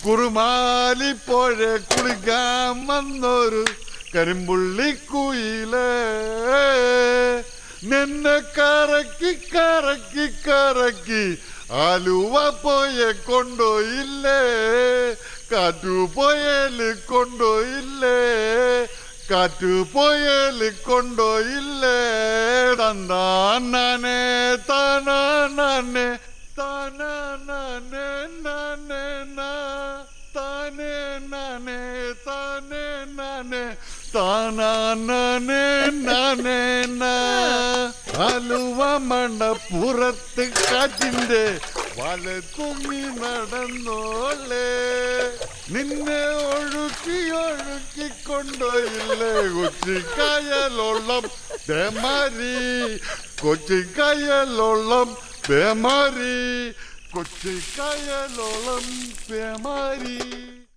കുറുമാലിപ്പോഴ കുളിക്കാൻ വന്നൊരു കരിമ്പുള്ളിക്കുയിലേ നിന്നെ കറക്കി കറക്കി കറക്കി ആലുവ പോയെ കൊണ്ടോയില്ലേ കാറ്റുപോയേല് കൊണ്ടോയില്ലേ കാറ്റുപോയേല് കൊണ്ടോയില്ലേ തന്നാനെ താനാനെ താനാനെ നാനെ നാ താനേ നാനെ താനേ നാനെ താനാനെ നാനെ നാ ആലുവ മണപ്പുറത്ത് കാറ്റിന്റെ വല തുങ്ങി നടന്നോളേ നിന്നെ ഒഴുക്കി ഒഴുക്കി കൊണ്ടോയില്ലേ കൊച്ചിക്കായലോളം ബേമാരി കൊച്ചിക്കായലോളം ബേമാരി കൊച്ചിക്കായലോളം ബേമാരി